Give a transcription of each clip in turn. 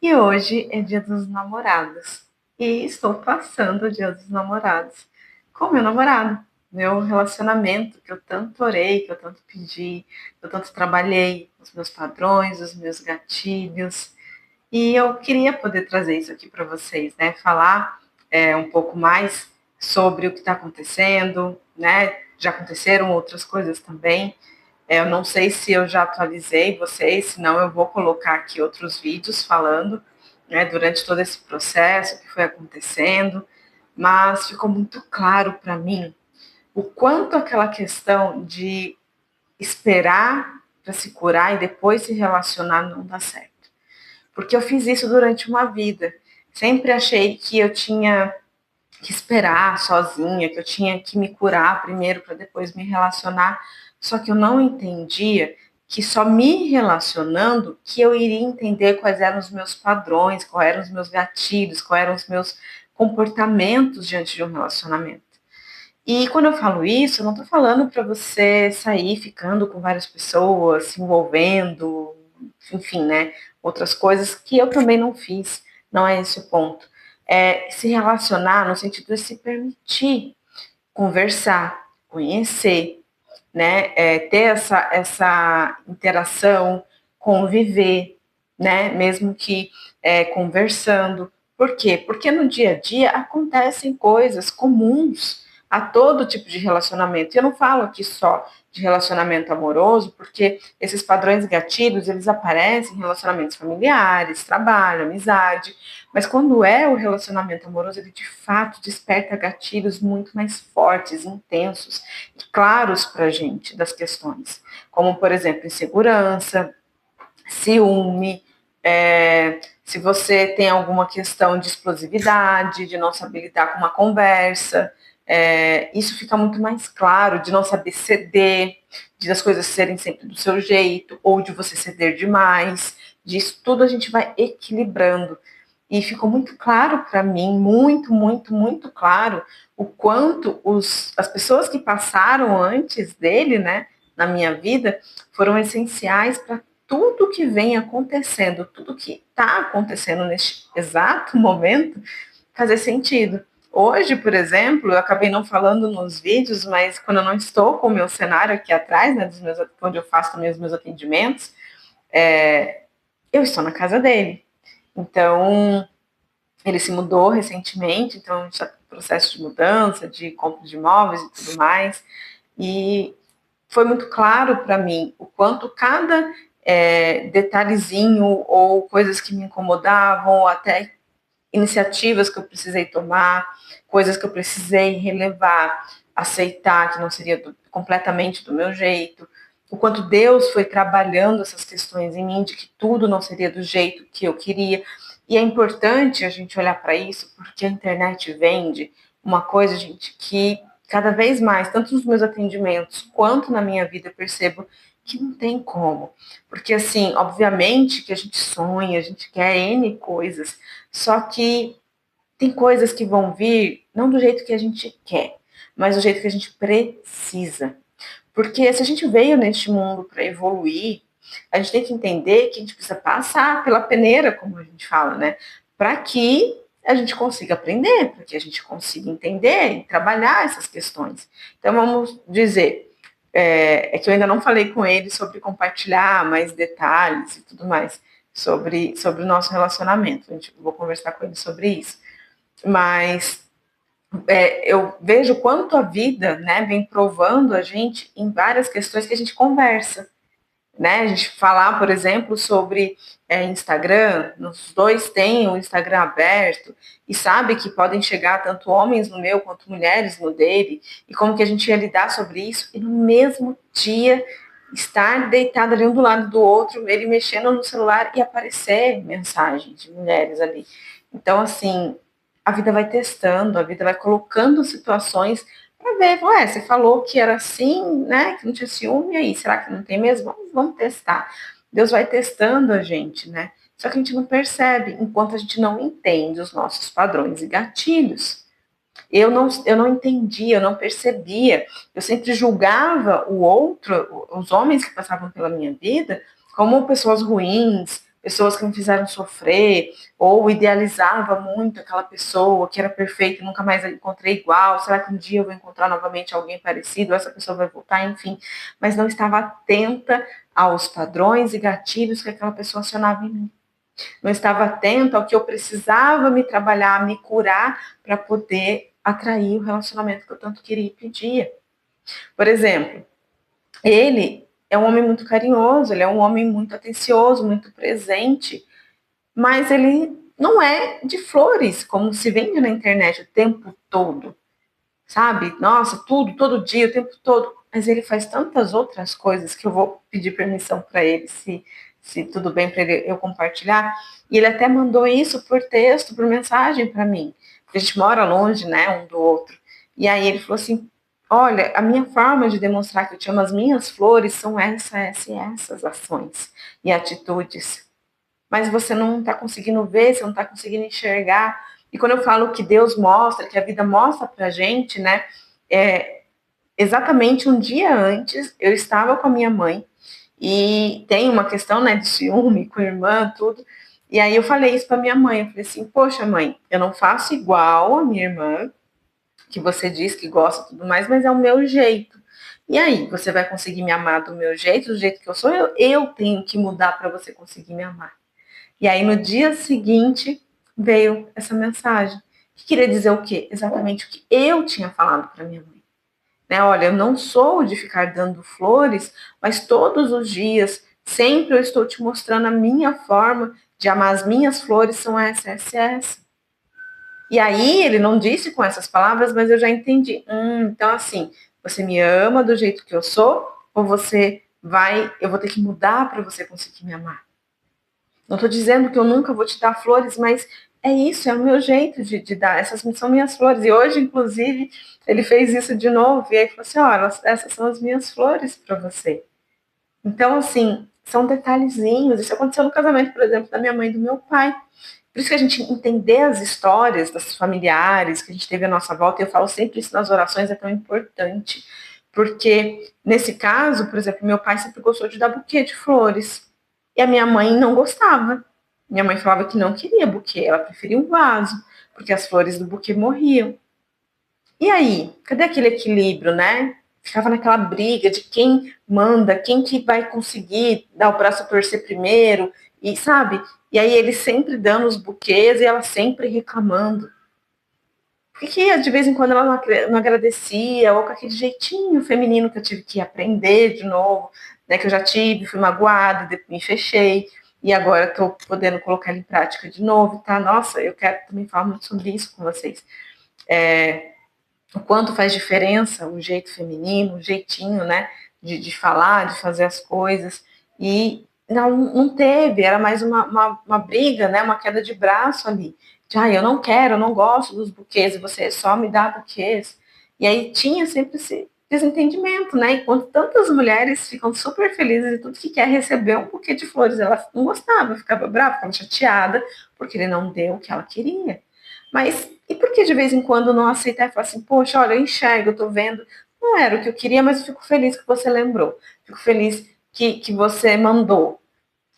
E hoje é Dia dos Namorados. E estou passando o Dia dos Namorados com meu namorado, meu relacionamento que eu tanto orei, que eu tanto pedi, que eu tanto trabalhei, os meus padrões, os meus gatilhos. E eu queria poder trazer isso aqui para vocês, né? Falar um pouco mais sobre o que está acontecendo, né? Já aconteceram outras coisas também. Eu não sei se eu já atualizei vocês, senão eu vou colocar aqui outros vídeos falando, né, durante todo esse processo, o que foi acontecendo, mas ficou muito claro para mim o quanto aquela questão de esperar para se curar e depois se relacionar não dá certo. Porque eu fiz isso durante uma vida. Sempre achei que eu tinha que esperar sozinha, que eu tinha que me curar primeiro para depois me relacionar. Só que eu não entendia que só me relacionando que eu iria entender quais eram os meus padrões, quais eram os meus gatilhos, quais eram os meus comportamentos diante de um relacionamento. E quando eu falo isso, eu não estou falando para você sair ficando com várias pessoas, se envolvendo, enfim, né? Outras coisas que eu também não fiz. Não é esse o ponto. É se relacionar no sentido de se permitir conversar, conhecer, né? Ter essa interação, conviver, né? Mesmo que conversando. Por quê? Porque no dia a dia acontecem coisas comuns a todo tipo de relacionamento. E eu não falo aqui só de relacionamento amoroso, porque esses padrões gatilhos, eles aparecem em relacionamentos familiares, trabalho, amizade, mas quando é o relacionamento amoroso, ele de fato desperta gatilhos muito mais fortes, intensos e claros para a gente das questões, como, por exemplo, insegurança, ciúme, se você tem alguma questão de explosividade, de não saber lidar com uma conversa, isso fica muito mais claro, de não saber ceder, de as coisas serem sempre do seu jeito, ou de você ceder demais, disso tudo a gente vai equilibrando. E ficou muito claro para mim, muito, muito, muito claro, o quanto as pessoas que passaram antes dele, né, na minha vida, foram essenciais para tudo que vem acontecendo, tudo que está acontecendo neste exato momento, fazer sentido. Hoje, por exemplo, eu acabei não falando nos vídeos, mas quando eu não estou com o meu cenário aqui atrás, né, onde eu faço também os meus atendimentos, eu estou na casa dele. Então, ele se mudou recentemente, então a gente está em processo de mudança, de compra de imóveis e tudo mais. E foi muito claro para mim o quanto cada detalhezinho ou coisas que me incomodavam, ou até iniciativas que eu precisei tomar, coisas que eu precisei relevar, aceitar que não seria completamente do meu jeito, o quanto Deus foi trabalhando essas questões em mim, de que tudo não seria do jeito que eu queria. E é importante a gente olhar para isso, porque a internet vende uma coisa, gente, que cada vez mais, tanto nos meus atendimentos quanto na minha vida, eu percebo que não tem como. Porque, assim, obviamente que a gente sonha, a gente quer N coisas, só que tem coisas que vão vir não do jeito que a gente quer, mas do jeito que a gente precisa. Porque se a gente veio neste mundo para evoluir, a gente tem que entender que a gente precisa passar pela peneira, como a gente fala, né? Para que a gente consiga aprender, para que a gente consiga entender e trabalhar essas questões. Então, vamos dizer, que eu ainda não falei com ele sobre compartilhar mais detalhes e tudo mais sobre o nosso relacionamento. Vou conversar com ele sobre isso. Mas eu vejo quanto a vida, né, vem provando a gente em várias questões que a gente conversa, né? A gente falar, por exemplo, sobre Instagram, os dois têm o Instagram aberto e sabe que podem chegar tanto homens no meu quanto mulheres no dele, e como que a gente ia lidar sobre isso, e no mesmo dia estar deitado ali um do lado do outro, ele mexendo no celular e aparecer mensagens de mulheres ali. Então, assim, a vida vai testando, a vida vai colocando situações para ver, ué, você falou que era assim, né, que não tinha ciúme, e aí, será que não tem mesmo? Vamos testar. Deus vai testando a gente, né? Só que a gente não percebe enquanto a gente não entende os nossos padrões e gatilhos. Eu não entendia, eu não percebia. Eu sempre julgava o outro, os homens que passavam pela minha vida, como pessoas ruins, pessoas que me fizeram sofrer, ou idealizava muito aquela pessoa que era perfeita e nunca mais a encontrei igual, será que um dia eu vou encontrar novamente alguém parecido, ou essa pessoa vai voltar, enfim, mas não estava atenta aos padrões e gatilhos que aquela pessoa acionava em mim. Não estava atenta ao que eu precisava me trabalhar, me curar para poder atrair o relacionamento que eu tanto queria e pedia. Por exemplo, ele é um homem muito carinhoso, ele é um homem muito atencioso, muito presente, mas ele não é de flores, como se vende na internet o tempo todo, sabe? Nossa, tudo, todo dia, o tempo todo. Mas ele faz tantas outras coisas que eu vou pedir permissão para ele, se tudo bem para ele eu compartilhar. E ele até mandou isso por texto, por mensagem para mim, porque a gente mora longe, né, um do outro. E aí ele falou assim: olha, a minha forma de demonstrar que eu te amo as minhas flores são essas ações e atitudes. Mas você não está conseguindo ver, você não está conseguindo enxergar. E quando eu falo que Deus mostra, que a vida mostra pra gente, né? Exatamente um dia antes, eu estava com a minha mãe e tem uma questão, né, de ciúme com a irmã, tudo. E aí eu falei isso para minha mãe, eu falei assim: poxa, mãe, eu não faço igual a minha irmã, que você diz que gosta e tudo mais, mas é o meu jeito. E aí, você vai conseguir me amar do jeito que eu sou? Eu tenho que mudar para você conseguir me amar. E aí, no dia seguinte, veio essa mensagem, que queria dizer o quê? Exatamente o que eu tinha falado para minha mãe. Né? Olha, eu não sou de ficar dando flores, mas todos os dias, sempre eu estou te mostrando a minha forma de amar as minhas flores, são essa. E aí, ele não disse com essas palavras, mas eu já entendi. Então, assim, você me ama do jeito que eu sou, ou eu vou ter que mudar para você conseguir me amar? Não estou dizendo que eu nunca vou te dar flores, mas é isso, é o meu jeito de dar. Essas são minhas flores. E hoje, inclusive, ele fez isso de novo. E aí falou assim: olha, essas são as minhas flores para você. Então, assim, são detalhezinhos. Isso aconteceu no casamento, por exemplo, da minha mãe e do meu pai. Por isso que a gente entender as histórias das familiares que a gente teve à nossa volta, e eu falo sempre isso nas orações, é tão importante. Porque, nesse caso, por exemplo, meu pai sempre gostou de dar buquê de flores. E a minha mãe não gostava. Minha mãe falava que não queria buquê, ela preferia um vaso, porque as flores do buquê morriam. E aí, cadê aquele equilíbrio, né? Ficava naquela briga de quem manda, quem que vai conseguir dar o braço a torcer primeiro, e sabe? E aí ele sempre dando os buquês e ela sempre reclamando. Por que de vez em quando ela não agradecia, ou com aquele jeitinho feminino que eu tive que aprender de novo, né? Que eu já tive, fui magoada, me fechei, e agora estou podendo colocar ele em prática de novo, tá? Nossa, eu quero também falar muito sobre isso com vocês. O quanto faz diferença o jeito feminino, o jeitinho, né, de falar, de fazer as coisas. E não teve, era mais uma briga, né, uma queda de braço ali. De, eu não quero, eu não gosto dos buquês, e você só me dá buquês. E aí tinha sempre esse desentendimento, né? Enquanto tantas mulheres ficam super felizes e tudo que quer receber um buquê de flores, ela não gostava, ficava brava, ficava chateada, porque ele não deu o que ela queria. Mas e por que de vez em quando não aceitar e falar assim, poxa, olha, eu enxergo, eu tô vendo, não era o que eu queria, mas eu fico feliz que você lembrou, fico feliz que você mandou.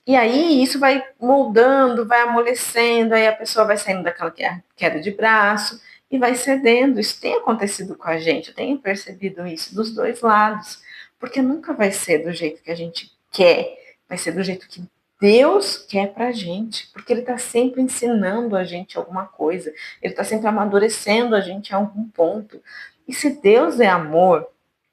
E aí isso vai moldando, vai amolecendo, aí a pessoa vai saindo daquela queda de braço e vai cedendo. Isso tem acontecido com a gente, eu tenho percebido isso dos dois lados, porque nunca vai ser do jeito que a gente quer, vai ser do jeito que Deus quer pra gente, porque Ele está sempre ensinando a gente alguma coisa, Ele está sempre amadurecendo a gente a algum ponto. E se Deus é amor,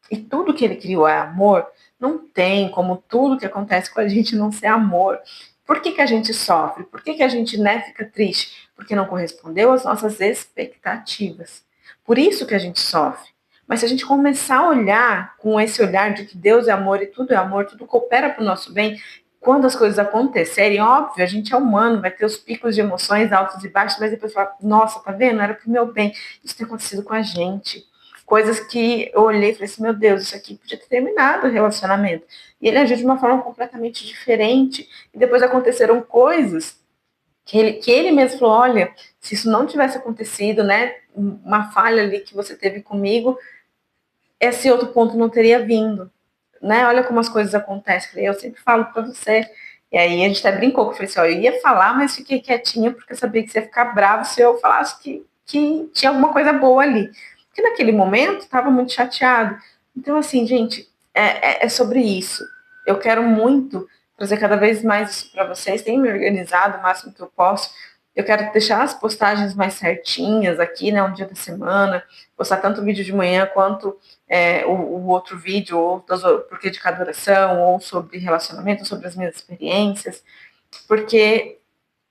e tudo que Ele criou é amor, não tem como tudo que acontece com a gente não ser amor. Por que a gente sofre? Por que a gente, né, fica triste? Porque não correspondeu às nossas expectativas. Por isso que a gente sofre. Mas se a gente começar a olhar com esse olhar de que Deus é amor, tudo coopera para o nosso bem, quando as coisas acontecerem, óbvio, a gente é humano, vai ter os picos de emoções altos e baixos, mas depois fala, nossa, tá vendo? Era pro meu bem. Isso tem acontecido com a gente. Coisas que eu olhei e falei assim, meu Deus, isso aqui podia ter terminado o relacionamento. E ele agiu de uma forma completamente diferente. E depois aconteceram coisas que ele mesmo falou, olha, se isso não tivesse acontecido, né, uma falha ali que você teve comigo, esse outro ponto não teria vindo, né? Olha como as coisas acontecem. Eu sempre falo para você, E aí a gente até brincou, que eu falei assim, ó, eu ia falar, mas fiquei quietinha, porque eu sabia que você ia ficar bravo se eu falasse que tinha alguma coisa boa ali. Porque naquele momento estava muito chateado. Então, assim, gente, é sobre isso. Eu quero muito trazer cada vez mais isso para vocês. Tenho me organizado o máximo que eu posso. Eu quero deixar as postagens mais certinhas aqui, né? Um dia da semana, postar tanto o vídeo de manhã quanto o outro vídeo, ou das porquê de cada oração, ou sobre relacionamento, sobre as minhas experiências, porque,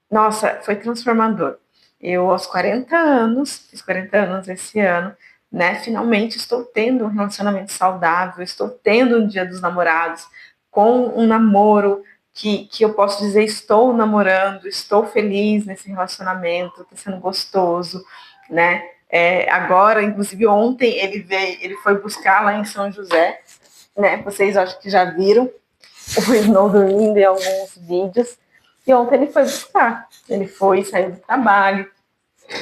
nossa, foi transformador. Eu, aos 40 anos, fiz 40 anos esse ano, né? Finalmente estou tendo um relacionamento saudável, estou tendo um dia dos namorados, com um namoro que eu posso dizer estou namorando, estou feliz nesse relacionamento, está sendo gostoso, né? Agora, inclusive ontem, ele foi buscar lá em São José, né? Vocês acho que já viram o Snow dormindo em alguns vídeos. E ontem ele foi buscar. Ele foi, saiu do trabalho,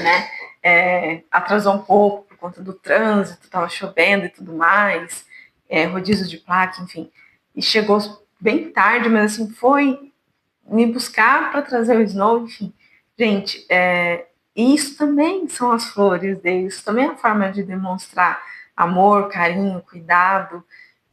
né? Atrasou um pouco por conta do trânsito, estava chovendo e tudo mais, rodízio de placa, enfim. E chegou bem tarde, mas assim, foi me buscar para trazer o Snow, enfim. Gente, isso também são as flores dele, isso também é a forma de demonstrar amor, carinho, cuidado.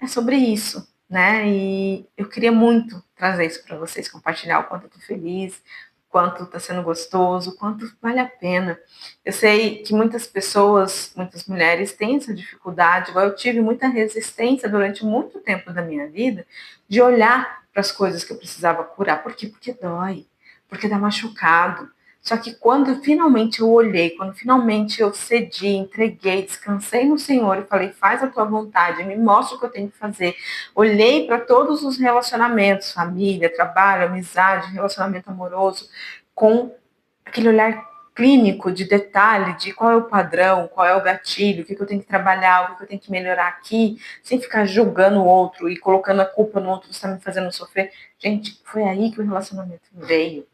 É sobre isso, né? E eu queria muito trazer isso para vocês, compartilhar o quanto eu tô feliz, o quanto está sendo gostoso, o quanto vale a pena. Eu sei que muitas pessoas, muitas mulheres têm essa dificuldade, igual eu tive muita resistência durante muito tempo da minha vida de olhar para as coisas que eu precisava curar. Por quê? Porque dói, porque dá machucado. Só que quando finalmente eu olhei, quando finalmente eu cedi, entreguei, descansei no Senhor e falei, faz a tua vontade, me mostra o que eu tenho que fazer. Olhei para todos os relacionamentos, família, trabalho, amizade, relacionamento amoroso, com aquele olhar clínico de detalhe, de qual é o padrão, qual é o gatilho, o que eu tenho que trabalhar, o que eu tenho que melhorar aqui, sem ficar julgando o outro e colocando a culpa no outro, você está me fazendo sofrer. Gente, foi aí que o relacionamento veio.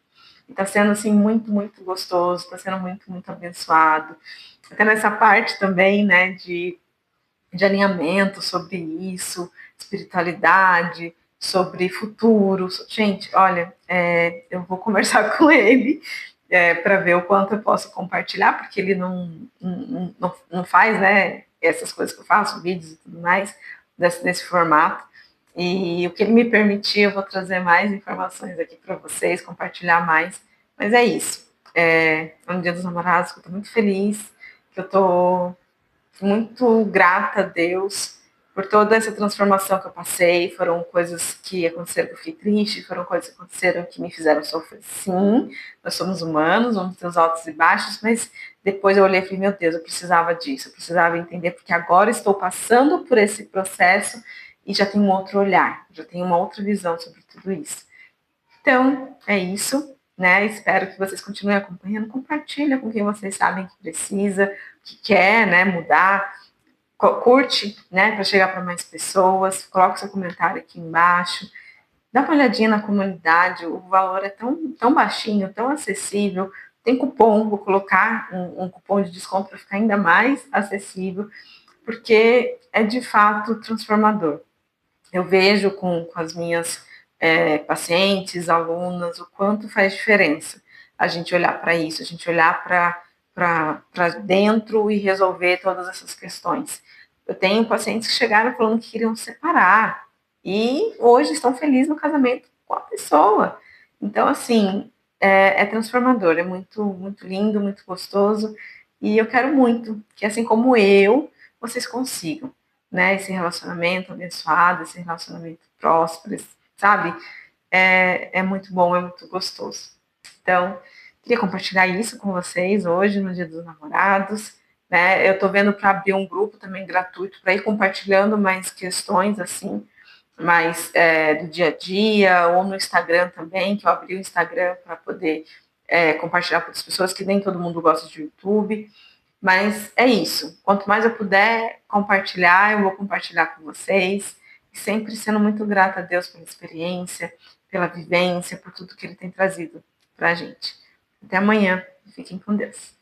Está sendo assim muito, muito gostoso, está sendo muito, muito abençoado. Até nessa parte também, né, de alinhamento sobre isso, espiritualidade, sobre futuro. Gente, olha, eu vou conversar com ele para ver o quanto eu posso compartilhar, porque ele não faz, né, essas coisas que eu faço, vídeos e tudo mais, nesse formato. E o que ele me permitir, eu vou trazer mais informações aqui para vocês, compartilhar mais. Mas é isso. No Dia dos Namorados, que eu estou muito feliz, que eu estou muito grata a Deus por toda essa transformação que eu passei. Foram coisas que aconteceram que eu fiquei triste, foram coisas que aconteceram que me fizeram sofrer. Sim, nós somos humanos, vamos ter os altos e baixos, mas depois eu olhei e falei, meu Deus, eu precisava disso, eu precisava entender, porque agora estou passando por esse processo e já tenho um outro olhar, já tenho uma outra visão sobre tudo isso. Então, é isso, né? Espero que vocês continuem acompanhando, compartilha com quem vocês sabem que precisa, que quer, né, mudar, curte, né, para chegar para mais pessoas, coloque seu comentário aqui embaixo, dá uma olhadinha na comunidade, o valor é tão baixinho, tão acessível, tem cupom, vou colocar um cupom de desconto para ficar ainda mais acessível, porque é de fato transformador. Eu vejo com as minhas pacientes, alunas, o quanto faz diferença a gente olhar para isso, a gente olhar para dentro e resolver todas essas questões. Eu tenho pacientes que chegaram falando que queriam separar e hoje estão felizes no casamento com a pessoa. Então, assim, é transformador, é muito, muito lindo, muito gostoso e eu quero muito que, assim como eu, vocês consigam, né, esse relacionamento abençoado, esse relacionamento próspero, sabe? É muito bom, é muito gostoso. Então, queria compartilhar isso com vocês hoje, no Dia dos Namorados. Né? Eu estou vendo para abrir um grupo também gratuito para ir compartilhando mais questões assim, mais do dia a dia, ou no Instagram também, que eu abri o Instagram para poder compartilhar com outras pessoas, que nem todo mundo gosta de YouTube. Mas é isso. Quanto mais eu puder compartilhar, eu vou compartilhar com vocês. E sempre sendo muito grata a Deus pela experiência, pela vivência, por tudo que Ele tem trazido para a gente. Até amanhã. Fiquem com Deus.